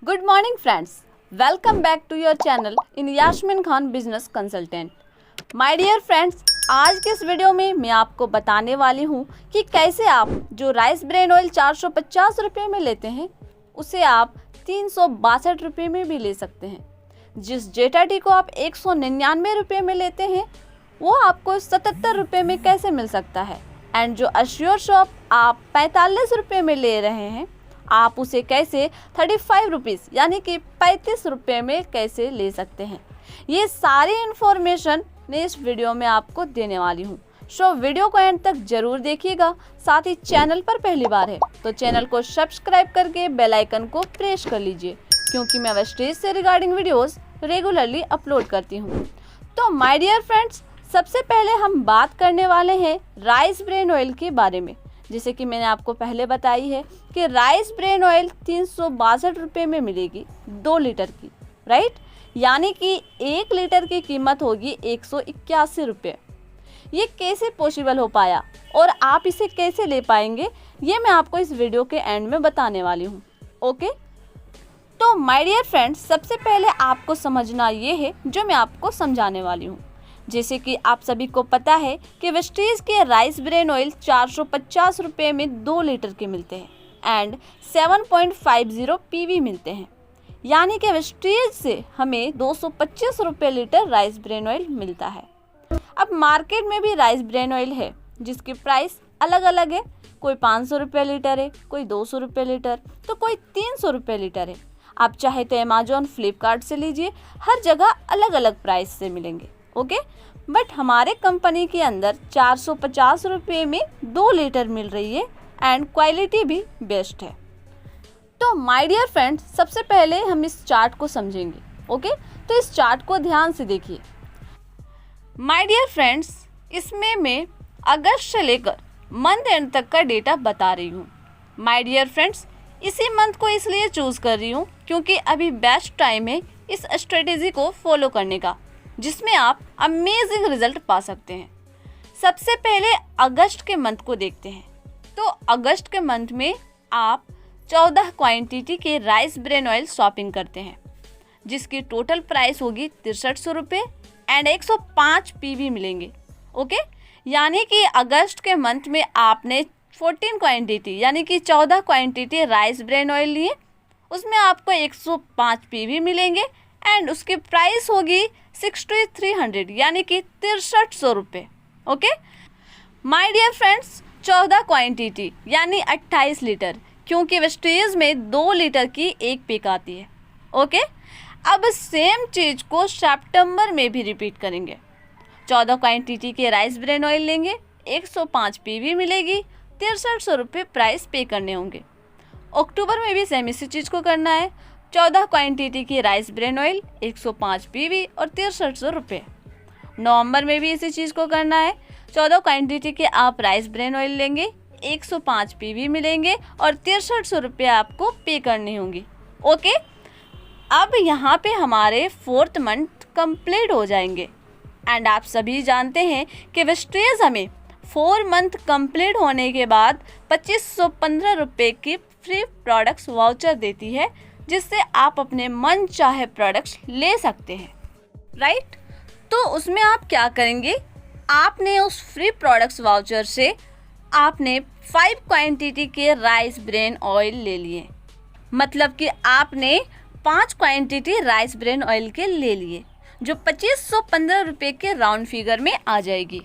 Good morning friends, welcome back to your channel in Yasmeen Khan business consultant. My dear friends, आज के इस video में मैं आपको बताने वाली हूँ कि कैसे आप जो राइस ब्रेन ऑयल 450 रुपये में लेते हैं उसे आप 362 रुपये में भी ले सकते हैं। जिस जेटा टी को आप 199 रुपये में लेते हैं वो आपको 77 रुपये में कैसे मिल सकता है, एंड जो अश्योर शॉप आप 45 रुपये में ले रहे हैं आप उसे कैसे 35 रुपीज़ यानी कि 35 रुपये में कैसे ले सकते हैं। ये सारी इन्फॉर्मेशन मैं इस वीडियो में आपको देने वाली हूँ। सो वीडियो को एंड तक जरूर देखिएगा। साथ ही चैनल पर पहली बार है तो चैनल को सब्सक्राइब करके बेल आइकन को प्रेस कर लीजिए, क्योंकि मैं वेस्टेज से रिगार्डिंग वीडियोस रेगुलरली अपलोड करती हूँ। तो माय डियर फ्रेंड्स, सबसे पहले हम बात करने वाले हैं राइस ब्रेन ऑयल के बारे में। जैसे कि मैंने आपको पहले बताई है कि राइस ब्रेन ऑयल 362 रुपये में मिलेगी 2 लीटर की, राइट। यानी कि 1 लीटर की कीमत होगी 181 रुपये। ये कैसे पॉसिबल हो पाया और आप इसे कैसे ले पाएंगे, ये मैं आपको इस वीडियो के एंड में बताने वाली हूँ। ओके, तो माय डियर फ्रेंड्स, सबसे पहले आपको समझना ये है जो मैं आपको समझाने वाली हूँ। जैसे कि आप सभी को पता है कि वेस्टीज के राइस ब्रेन ऑयल 450 रुपये में 2 लीटर के मिलते हैं एंड 7.50 पीवी मिलते हैं। यानी कि वेस्टीज से हमें 225 रुपये लीटर राइस ब्रेन ऑयल मिलता है। अब मार्केट में भी राइस ब्रेन ऑयल है जिसकी प्राइस अलग अलग है। कोई 500 रुपये लीटर है, कोई 200 रुपये लीटर, तो कोई 300 रुपये लीटर है। आप चाहे तो अमेजोन, फ्लिपकार्ट से लीजिए, हर जगह अलग अलग प्राइस से मिलेंगे। ओके, बट हमारे कंपनी के अंदर 450 रुपये में 2 लीटर मिल रही है एंड क्वालिटी भी बेस्ट है। तो माय डियर फ्रेंड्स, सबसे पहले हम इस चार्ट को समझेंगे। ओके, तो इस चार्ट को ध्यान से देखिए। माय डियर फ्रेंड्स, इसमें मैं अगस्त से लेकर मंथ एंड तक का डेटा बता रही हूँ। माय डियर फ्रेंड्स, इसी मंथ को इसलिए चूज़ कर रही हूँ क्योंकि अभी बेस्ट टाइम है इस स्ट्रेटेजी को फॉलो करने का, जिसमें आप अमेजिंग रिजल्ट पा सकते हैं। सबसे पहले अगस्त के मंथ को देखते हैं। तो अगस्त के मंथ में आप 14 क्वांटिटी के राइस ब्रेन ऑयल शॉपिंग करते हैं, जिसकी टोटल प्राइस होगी 6300 रुपये एंड 105 पीवी मिलेंगे। ओके, यानी कि अगस्त के मंथ में आपने 14 क्वांटिटी यानी कि 14 क्वांटिटी राइस ब्रेन ऑयल लिए, उसमें आपको 105 पीवी मिलेंगे एंड उसकी प्राइस होगी 6300 यानी कि 6300 रुपये। Okay my dear friends, 14 quantity यानी 28 लीटर, क्योंकि वेस्टेज में 2 लीटर की एक पैक आती है। ओके, अब सेम चीज़ को सितंबर में भी रिपीट करेंगे। 14 क्वांटिटी के राइस ब्रेन ऑयल लेंगे, 105 पीवी मिलेगी, 6300 रुपये प्राइस पे करने होंगे। अक्टूबर में भी सेम इसी चीज़ को करना है। 14 क्वांटिटी की राइस ब्रेन ऑयल, 105 पीवी और 6300 रुपये। नवंबर में भी इसी चीज़ को करना है। 14 क्वांटिटी के आप राइस ब्रेन ऑयल लेंगे, 105 पीवी मिलेंगे और 6300 रुपये आपको पे करने होंगे। ओके, अब यहाँ पे हमारे 4th मंथ कंप्लीट हो जाएंगे एंड आप सभी जानते हैं कि वेस्टेज हमें 4 मंथ कंप्लीट होने के बाद 2515 रुपये की फ्री प्रोडक्ट्स वाउचर देती है, जिससे आप अपने मन चाहे प्रोडक्ट्स ले सकते हैं, राइट। तो उसमें आप क्या करेंगे, आपने उस फ्री प्रोडक्ट्स वाउचर से आपने 5 क्वांटिटी के राइस ब्रेन ऑयल ले लिए। मतलब कि आपने 5 क्वांटिटी राइस ब्रेन ऑयल के ले लिए, जो 2515 रुपये के राउंड फिगर में आ जाएगी।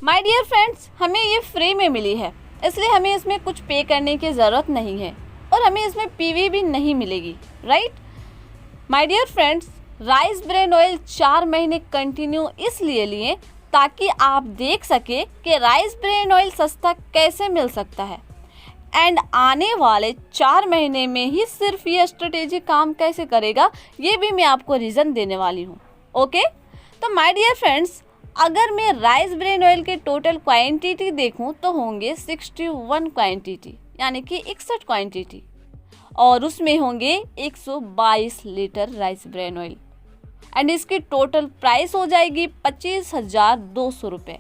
माय डियर फ्रेंड्स, हमें ये फ्री में मिली है, इसलिए हमें इसमें कुछ पे करने की ज़रूरत नहीं है और हमें इसमें पीवी भी नहीं मिलेगी, right. My dear friends, rice bran oil 4 महीने कंटिन्यू इसलिए लिए ताकि आप देख सके कि राइस ब्रेन ऑयल सस्ता कैसे मिल सकता है एंड आने वाले 4 महीने में ही सिर्फ ये स्ट्रेटेजी काम कैसे करेगा, ये भी मैं आपको रीज़न देने वाली हूँ। ओके, तो माय डियर फ्रेंड्स, अगर मैं राइस ब्रेन ऑयल के टोटल क्वांटिटी देखूं तो होंगे 61 क्वांटिटी यानी कि 61 क्वांटिटी, और उसमें होंगे 122 litre rice bran oil and इसकी टोटल प्राइस हो जाएगी 25,200 रुपये।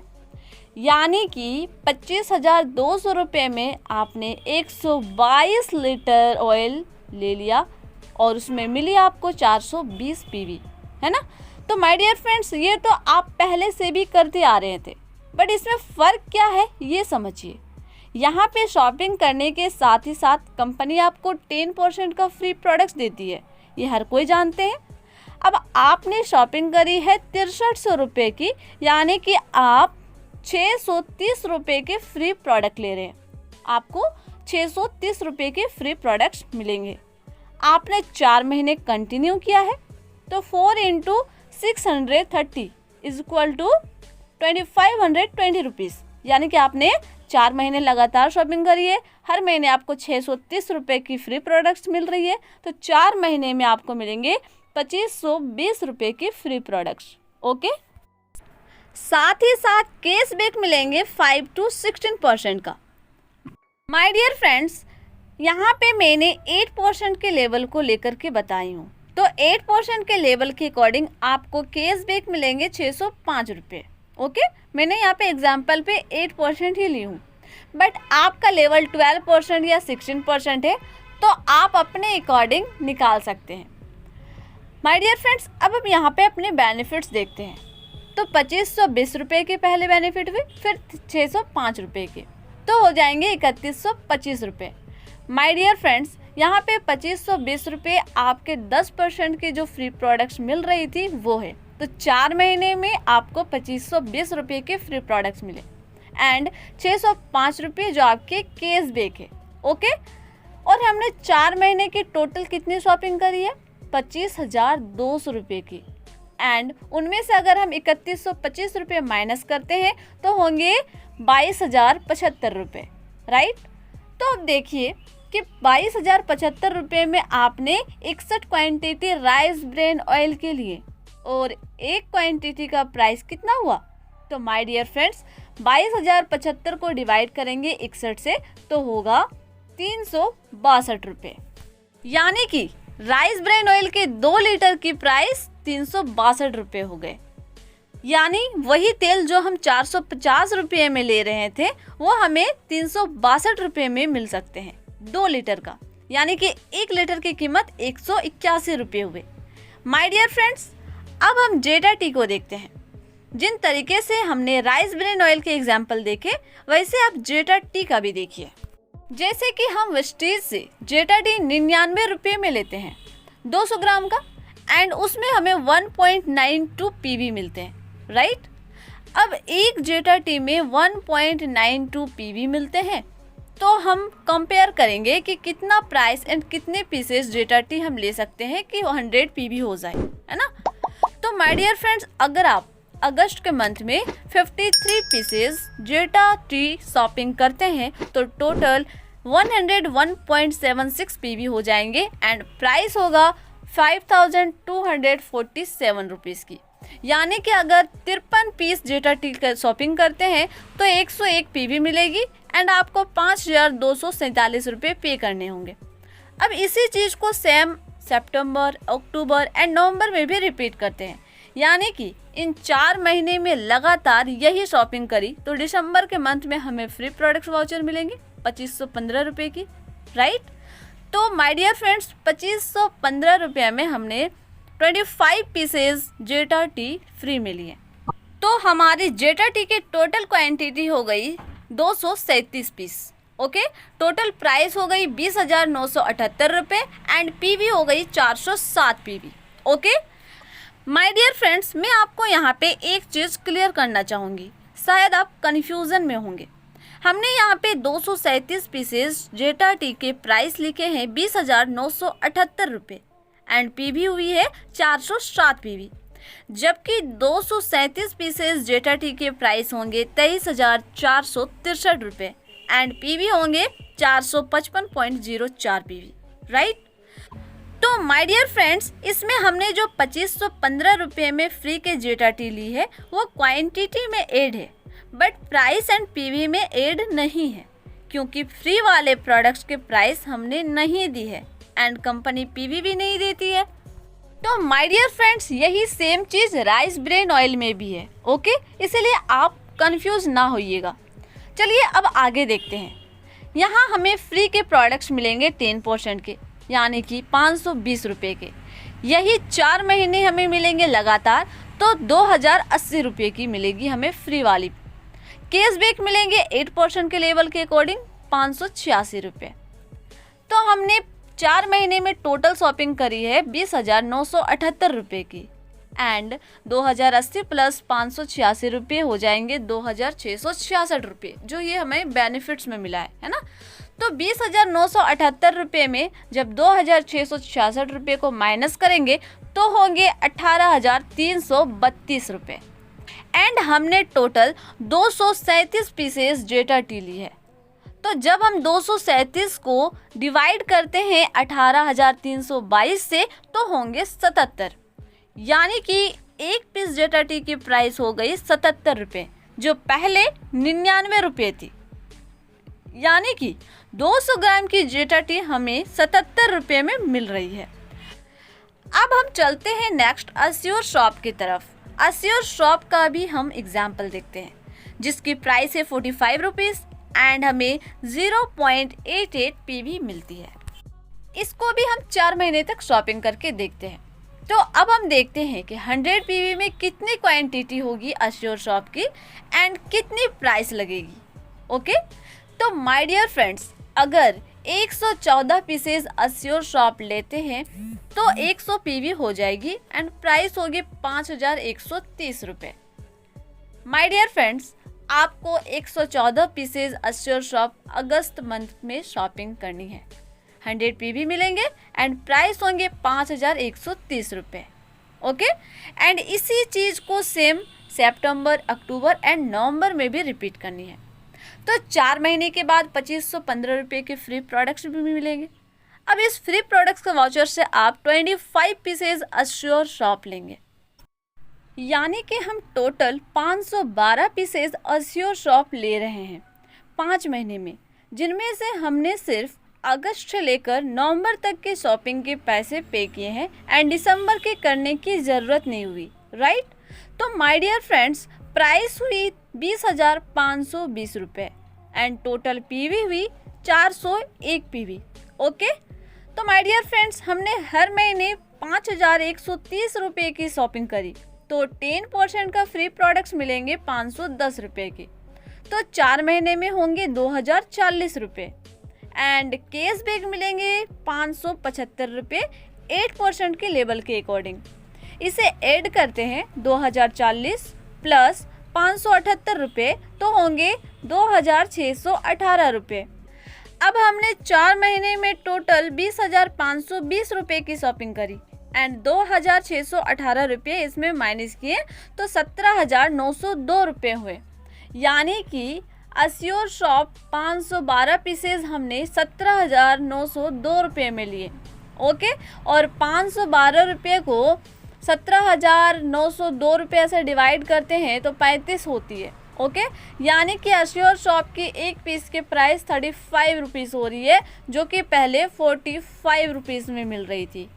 यानी कि 25,200 रुपये में आपने 122 लीटर ऑयल ले लिया और उसमें मिली आपको 420 पीवी, है ना। तो माय डियर फ्रेंड्स, ये तो आप पहले से भी करते आ रहे थे, बट इसमें फ़र्क क्या है ये समझिए। यहाँ पे शॉपिंग करने के साथ ही साथ कंपनी आपको 10% का फ्री प्रोडक्ट्स देती है, ये हर कोई जानते हैं। अब आपने शॉपिंग करी है 6300 रुपये की, यानी कि आप 630 रुपये के फ्री प्रोडक्ट ले रहे हैं। आपको 630 रुपये के फ्री प्रोडक्ट्स मिलेंगे। आपने 4 महीने कंटिन्यू किया है, तो 4 × 630 इज इक्वल टू 2520 रुपीज़, यानी कि आपने 4 महीने लगातार शॉपिंग करी है। हर महीने आपको 630 रुपये की फ्री प्रोडक्ट्स मिल रही है, तो 4 महीने में आपको मिलेंगे 2520 रुपये की फ्री प्रोडक्ट्स। ओके, साथ ही साथ कैशबैक मिलेंगे 5 to 16% का। माय डियर फ्रेंड्स, यहाँ पे मैंने 8% के लेवल को लेकर के बताई हूँ, तो 8% के लेवल के अकॉर्डिंग आपको कैशबैक मिलेंगे 605 रुपये। ओके, मैंने यहाँ पे एग्जाम्पल पे 8% ही ली हूँ, बट आपका लेवल 12% या 16% है, तो आप अपने अकॉर्डिंग निकाल सकते हैं। माय डियर फ्रेंड्स, अब हम यहाँ पे अपने बेनिफिट्स देखते हैं। तो 2520 रुपये के पहले बेनिफिट हुए, फिर 605 रुपये के, तो हो जाएंगे 3125 रुपये। माय डियर फ्रेंड्स, यहाँ पे 2520 रुपये आपके 10% के जो फ्री प्रोडक्ट्स मिल रही थी वो है, तो 4 महीने में आपको 2520 रुपये के फ्री प्रोडक्ट्स मिले एंड 605 रुपये जो आपके कैशबैक है। ओके, और हमने 4 महीने की टोटल कितनी शॉपिंग करी है? 25,200 रुपये की, एंड उनमें से अगर हम 3125 रुपये माइनस करते हैं तो होंगे 22,075 रुपये, राइट। तो अब देखिए कि 22,075 रुपये में आपने 61 क्वांटिटी राइस ब्रेन ऑयल के लिए, और एक क्वांटिटी का प्राइस कितना हुआ? तो माय डियर फ्रेंड्स, 22,075 को डिवाइड करेंगे 61 से तो होगा 362 रुपये, यानी कि राइस ब्रेन ऑयल के 2 लीटर की प्राइस 362 रुपये हो गए। यानी वही तेल जो हम 450 रुपये में ले रहे थे वो हमें 362 रुपये में मिल सकते हैं 2 लीटर का, यानी कि 1 लीटर की कीमत 181 रुपये हुए। माय डियर फ्रेंड्स, अब हम जेटा टी को देखते हैं। जिन तरीके से हमने राइस ब्रेन ऑयल के एग्जाम्पल देखे, वैसे आप जेटा टी का भी देखिए। जैसे कि हम वेस्टीज से जेटा टी 99 रुपये में लेते हैं 200 ग्राम का, एंड उसमें हमें 1.92 पीवी मिलते हैं, राइट। अब एक जेटा टी में 1.92 पीवी मिलते हैं, तो हम कंपेयर करेंगे कि कितना प्राइस एंड कितने पीसेस जेटा टी हम ले सकते हैं कि 100 पीवी हो जाए, है ना। तो माय डियर फ्रेंड्स, अगर आप अगस्त के मंथ में 53 पीसेस जेटा टी शॉपिंग करते हैं तो टोटल 101.76 पीवी हो जाएंगे एंड प्राइस होगा 5,247 रुपीज़ की। यानी कि अगर 53 पीस जेटा टी का शॉपिंग करते हैं तो 101 पीवी मिलेगी एंड आपको 5,247 रुपये पे करने होंगे। अब इसी चीज़ को same September, October and November में भी रिपीट करते हैं, यानी कि इन 4 महीने में लगातार यही शॉपिंग करी तो दिसंबर के मंथ में हमें फ्री प्रोडक्ट्स वाउचर मिलेंगे 2515 रुपये की, राइट। तो माय डियर फ्रेंड्स, 2515 रुपये में हमने 25 पीसेस जेटा टी फ्री मिली है। तो हमारी जेटा टी की टोटल क्वांटिटी हो गई 237 पीस। ओके, टोटल प्राइस हो गई 20,978 रुपये एंड पीवी हो गई 407 PV. Okay my dear friends, मैं आपको यहाँ पे एक चीज़ क्लियर करना चाहूँगी, शायद आप कन्फ्यूज़न में होंगे। हमने यहाँ पे 237 पीसेस जेटा टी के प्राइस लिखे हैं 20,978 रुपये एंड पीवी हुई है 407 पीवी, जबकि 237 पीसेस जेटा टी के प्राइस होंगे 23,463 रुपये एंड पीवी होंगे 455.04 पीवी, राइट। तो माय डियर फ्रेंड्स, इसमें हमने जो 2515 रुपये में फ्री के जेटा टी ली है वो क्वांटिटी में ऐड है, बट प्राइस एंड पीवी में ऐड नहीं है, क्योंकि फ्री वाले प्रोडक्ट्स के प्राइस हमने नहीं दी है एंड कंपनी पीवी भी नहीं देती है। तो माय डियर फ्रेंड्स, यही सेम चीज़ राइस ब्रेन ऑयल में भी है। ओके, इसलिए आप कंफ्यूज ना होइएगा। चलिए अब आगे देखते हैं। यहाँ हमें फ्री के प्रोडक्ट्स मिलेंगे 10% के, यानी कि 520 रुपये के। यही 4 महीने हमें मिलेंगे लगातार तो 2080 रुपये की मिलेगी हमें फ्री वाली। कैशबैक मिलेंगे 8% के लेवल के अकॉर्डिंग 586 रुपये। तो हमने 4 महीने में टोटल शॉपिंग करी है 20,978 रुपये की एंड 2080 प्लस 586 रुपये हो जाएंगे 2,666 रुपये, जो ये हमें बेनिफिट्स में मिला है ना। तो 20,978 रुपये में जब 2,666 रुपये को माइनस करेंगे तो होंगे 18,332 रुपये। एंड हमने टोटल 237 पीसेस डेटा टी ली है। तो जब हम 237 को डिवाइड करते हैं 18,322 से तो होंगे 77, यानी कि एक पीस डेटा टी की प्राइस हो गई 77 रुपये, जो पहले 99 रुपये थी। यानी कि 200 ग्राम की डेटा टी हमें 77 रुपये में मिल रही है। अब हम चलते हैं नेक्स्ट अस्योर शॉप की तरफ। अस्योर शॉप का भी हम एग्जाम्पल देखते हैं, जिसकी प्राइस है 45 रुपीज़ एंड हमें 0.88 PV मिलती है। इसको भी हम 4 महीने तक शॉपिंग करके देखते हैं। तो अब हम देखते हैं कि 100 PV में कितनी क्वांटिटी होगी अस्योर शॉप की एंड कितनी प्राइस लगेगी। ओके, तो माय डियर फ्रेंड्स, अगर 114 पीसेज अस्योर शॉप लेते हैं तो 100 PV हो जाएगी एंड प्राइस होगी 5,130 रुपये। माय डियर फ्रेंड्स, आपको 114 पीसेज अस्योर शॉप अगस्त मंथ में शॉपिंग करनी है। 100 PV मिलेंगे एंड प्राइस होंगे 5,130 रुपये। ओके, एंड इसी चीज़ को same September, October and November में भी रिपीट करनी है। तो 4 महीने के बाद 2,515 रुपये के फ्री प्रोडक्ट्स भी मिलेंगे। अब इस फ्री प्रोडक्ट्स के वाउचर से आप 25 पीसेज अस्योर शॉप लेंगे, यानी कि हम टोटल 512 पीसेज अस्योर शॉप ले रहे हैं 5 महीने में, जिनमें से हमने सिर्फ अगस्त से लेकर नवंबर तक के शॉपिंग के पैसे पे किए हैं एंड दिसंबर के करने की ज़रूरत नहीं हुई, राइट। तो माय डियर फ्रेंड्स, प्राइस हुई 20,520 रुपये एंड टोटल PV हुई 401 PV। ओके, तो माय डियर फ्रेंड्स, हमने हर महीने 5,130 रुपये की शॉपिंग करी तो 10% का फ्री प्रोडक्ट्स मिलेंगे 510 रुपये के। तो 4 महीने में होंगे 2,040 रुपये एंड कैशबैक मिलेंगे 575 रुपये 8% के लेवल के अकॉर्डिंग। इसे ऐड करते हैं 2,040 प्लस 578 रुपये तो होंगे 2,618 रुपये। अब हमने 4 महीने में टोटल 20,520 रुपये की शॉपिंग करी एंड 2,618 रुपये इसमें माइनस किए तो 17,902 रुपये हुए, यानी कि अस्योर शॉप 512 पीसेज हमने 17,902 रुपये में लिए। ओके, और 512 रुपये को 17,902 रुपये से डिवाइड करते हैं तो 35 होती है। ओके, यानी कि अस्योर शॉप की एक पीस के प्राइस 35 रुपीज़ हो रही है, जो कि पहले 45 रुपीज़ में मिल रही थी।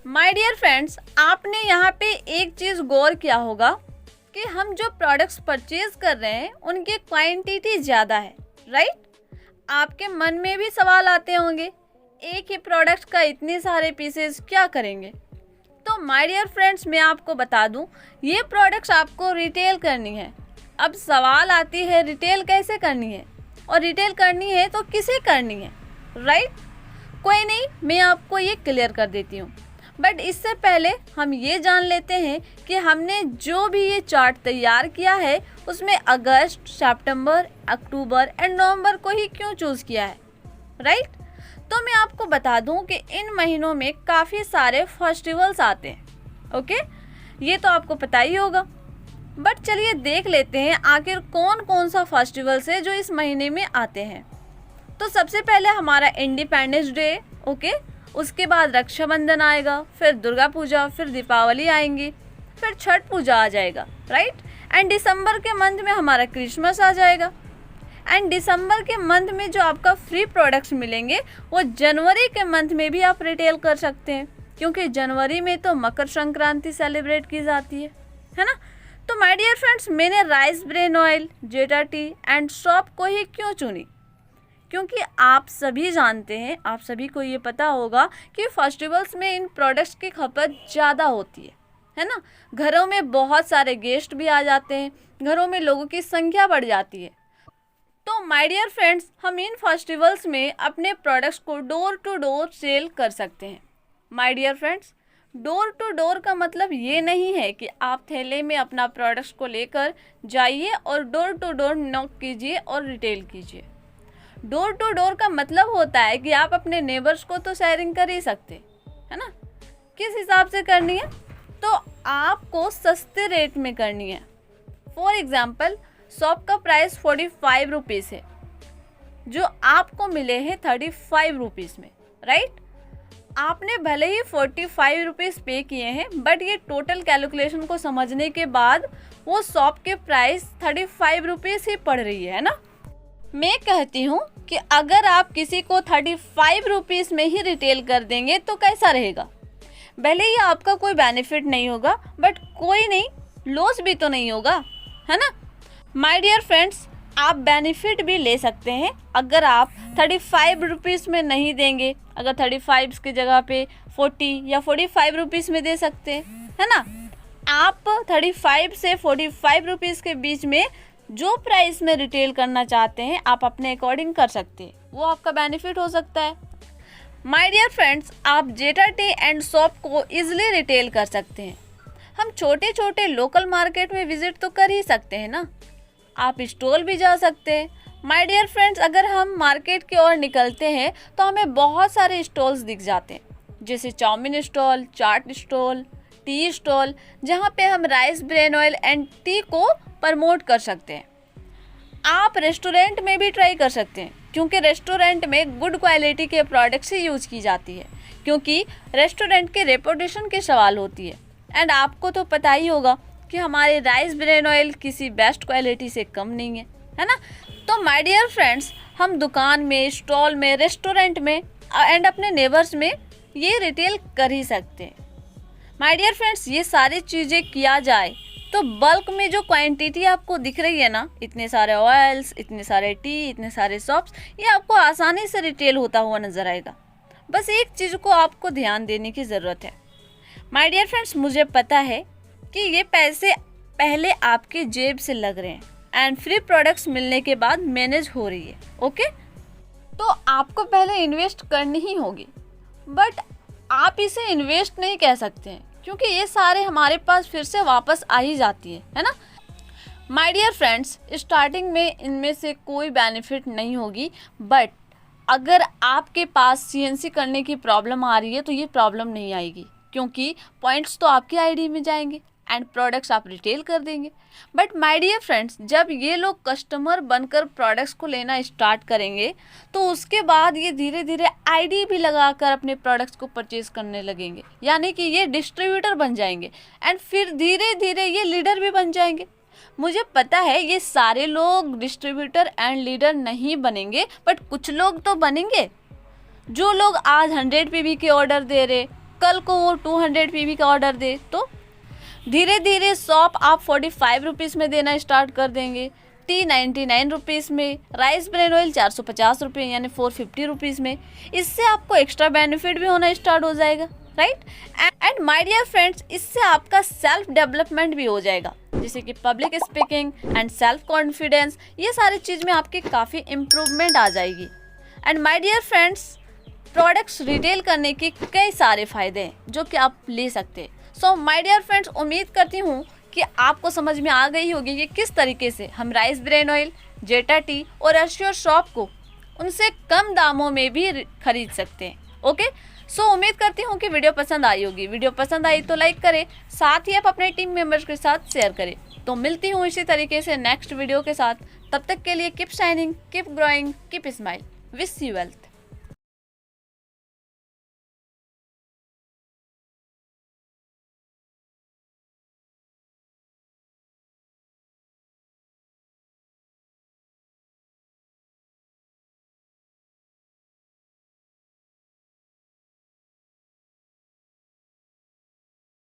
माय डियर फ्रेंड्स, आपने यहाँ पे एक चीज़ गौर किया होगा कि हम जो प्रोडक्ट्स परचेज कर रहे हैं उनकी क्वांटिटी ज़्यादा है, राइट। आपके मन में भी सवाल आते होंगे, एक ही प्रोडक्ट का इतने सारे पीसेस क्या करेंगे। तो माय डियर फ्रेंड्स, मैं आपको बता दूं, ये प्रोडक्ट्स आपको रिटेल करनी है। अब सवाल आती है रिटेल कैसे करनी है, और रिटेल करनी है तो किसे करनी है, राइट। कोई नहीं, मैं आपको ये क्लियर कर देती हूँ, बट इससे पहले हम ये जान लेते हैं कि हमने जो भी ये चार्ट तैयार किया है उसमें अगस्त, सितंबर, अक्टूबर एंड नवंबर को ही क्यों चूज़ किया है, राइट। तो मैं आपको बता दूं कि इन महीनों में काफ़ी सारे फेस्टिवल्स आते हैं। ओके, ये तो आपको पता ही होगा, बट चलिए देख लेते हैं आखिर कौन कौन सा फेस्टिवल्स है जो इस महीने में आते हैं। तो सबसे पहले हमारा इंडिपेंडेंस डे, ओके, उसके बाद रक्षाबंधन आएगा, फिर दुर्गा पूजा, फिर दीपावली आएंगी, फिर छठ पूजा आ जाएगा, राइट। एंड दिसंबर के मंथ में हमारा क्रिसमस आ जाएगा। एंड दिसंबर के मंथ में जो आपका फ्री प्रोडक्ट्स मिलेंगे वो जनवरी के मंथ में भी आप रिटेल कर सकते हैं, क्योंकि जनवरी में तो मकर संक्रांति सेलिब्रेट की जाती है ना। तो माय डियर फ्रेंड्स, मैंने राइस ब्रेन ऑयल, जेटा टी एंड शॉप को ही क्यों चुनी, क्योंकि आप सभी जानते हैं, आप सभी को ये पता होगा कि फेस्टिवल्स में इन प्रोडक्ट्स की खपत ज़्यादा होती है ना। घरों में बहुत सारे गेस्ट भी आ जाते हैं, घरों में लोगों की संख्या बढ़ जाती है। तो माय डियर फ्रेंड्स, हम इन फेस्टिवल्स में अपने प्रोडक्ट्स को डोर टू डोर सेल कर सकते हैं। My dear friends, door to door का मतलब ये नहीं है कि आप थैले में अपना प्रोडक्ट्स को लेकर जाइए और डोर टू डोर नॉक कीजिए और रिटेल कीजिए। डोर टू डोर का मतलब होता है कि आप अपने नेबर्स को तो शेयरिंग कर ही सकते है ना। किस हिसाब से करनी है? तो आपको सस्ते रेट में करनी है। फॉर एग्जाम्पल, शॉप का प्राइस 45 रुपीज़ है, जो आपको मिले हैं 35 रुपीज़ में, राइट। आपने भले ही 45 रुपीज़ पे किए हैं, बट ये टोटल कैलकुलेशन को समझने के बाद वो शॉप के प्राइस 35 रुपीज़ ही पड़ रही है ना। मैं कहती हूँ कि अगर आप किसी को 35 रुपीज़ में ही रिटेल कर देंगे तो कैसा रहेगा? भले ही आपका कोई बेनिफिट नहीं होगा, बट कोई नहीं, लॉस भी तो नहीं होगा, है ना। माय डियर फ्रेंड्स, आप बेनिफिट भी ले सकते हैं अगर आप 35 रुपीज़ में नहीं देंगे। अगर 35 की जगह पे 40 या 45 रुपीज़ में दे सकते हैं, है ना। आप 35 से 45 रुपीज़ के बीच में जो प्राइस में रिटेल करना चाहते हैं आप अपने अकॉर्डिंग कर सकते हैं, वो आपका बेनिफिट हो सकता है। माय डियर फ्रेंड्स, आप जेटा टी एंड शॉप को ईजिली रिटेल कर सकते हैं। हम छोटे छोटे लोकल मार्केट में विजिट तो कर ही सकते हैं ना, आप स्टॉल भी जा सकते हैं। माय डियर फ्रेंड्स, अगर हम मार्केट की ओर निकलते हैं तो हमें बहुत सारे स्टॉल्स दिख जाते हैं, जैसे चाउमीन स्टॉल, चाट स्टॉल, टी स्टॉल, जहाँ पे हम rice bran oil and T को प्रमोट कर सकते हैं। आप रेस्टोरेंट में भी ट्राई कर सकते हैं, क्योंकि रेस्टोरेंट में गुड क्वालिटी के प्रोडक्ट्स ही यूज़ की जाती है, क्योंकि रेस्टोरेंट के रेपुटेशन की सवाल होती है। एंड आपको तो पता ही होगा कि हमारे राइस ब्रेन ऑयल किसी बेस्ट क्वालिटी से कम नहीं है ना। तो माय डियर फ्रेंड्स, हम दुकान में, स्टॉल में, रेस्टोरेंट में एंड अपने नेबर्स में ये रिटेल कर ही सकते हैं। माय डियर फ्रेंड्स, ये सारी चीज़ें किया जाए तो बल्क में जो क्वांटिटी आपको दिख रही है ना, इतने सारे ऑयल्स, इतने सारे टी, इतने सारे सॉप्स, ये आपको आसानी से रिटेल होता हुआ नज़र आएगा। बस एक चीज़ को आपको ध्यान देने की ज़रूरत है। माय डियर फ्रेंड्स, मुझे पता है कि ये पैसे पहले आपके जेब से लग रहे हैं एंड फ्री प्रोडक्ट्स मिलने के बाद मैनेज हो रही है, ओके। तो आपको पहले इन्वेस्ट करनी ही होगी, बट आप इसे इन्वेस्ट नहीं कह सकते हैं, क्योंकि ये सारे हमारे पास फिर से वापस आ ही जाती है ना। माय डियर फ्रेंड्स, स्टार्टिंग में इनमें से कोई बेनिफिट नहीं होगी, बट अगर आपके पास CNC करने की प्रॉब्लम आ रही है तो ये प्रॉब्लम नहीं आएगी, क्योंकि पॉइंट्स तो आपके आईडी में जाएंगे एंड प्रोडक्ट्स आप रिटेल कर देंगे। बट माय डियर फ्रेंड्स, जब ये लोग कस्टमर बनकर प्रोडक्ट्स को लेना स्टार्ट करेंगे तो उसके बाद ये धीरे धीरे आईडी भी लगाकर अपने प्रोडक्ट्स को परचेज करने लगेंगे, यानी कि ये डिस्ट्रीब्यूटर बन जाएंगे एंड फिर धीरे धीरे ये लीडर भी बन जाएंगे। मुझे पता है ये सारे लोग डिस्ट्रीब्यूटर एंड लीडर नहीं बनेंगे, बट कुछ लोग तो बनेंगे। जो लोग आज 100 PV के ऑर्डर दे रहे, कल को वो 200 PV का ऑर्डर दे, तो धीरे धीरे शॉप आप 45 रुपीज़ में देना स्टार्ट कर देंगे, टी 99 रुपीज़ में, राइस ब्रेन ऑयल 450 रुपये यानी 450 रुपीज़ में। इससे आपको एक्स्ट्रा बेनिफिट भी होना स्टार्ट हो जाएगा, right. And my dear friends, इससे आपका सेल्फ डेवलपमेंट भी हो जाएगा, जैसे कि public speaking and self confidence, ये सारी चीज़ में आपकी काफ़ी इम्प्रूवमेंट आ जाएगी। And my dear friends, products retail करने के कई सारे फ़ायदे हैं जो कि आप ले सकते हैं। सो माय डियर फ्रेंड्स, उम्मीद करती हूँ कि आपको समझ में आ गई होगी कि किस तरीके से हम राइस ब्रेन ऑयल, जेटा टी और एश्योर शॉप को उनसे कम दामों में भी खरीद सकते हैं, ओके। सो उम्मीद करती हूँ कि वीडियो पसंद आई होगी। वीडियो पसंद आई तो लाइक करें, साथ ही आप अपने टीम मेंबर्स के साथ शेयर करें। तो मिलती हूँ इसी तरीके से नेक्स्ट वीडियो के साथ। तब तक के लिए keep shining, keep growing, keep smile, wish you wealth.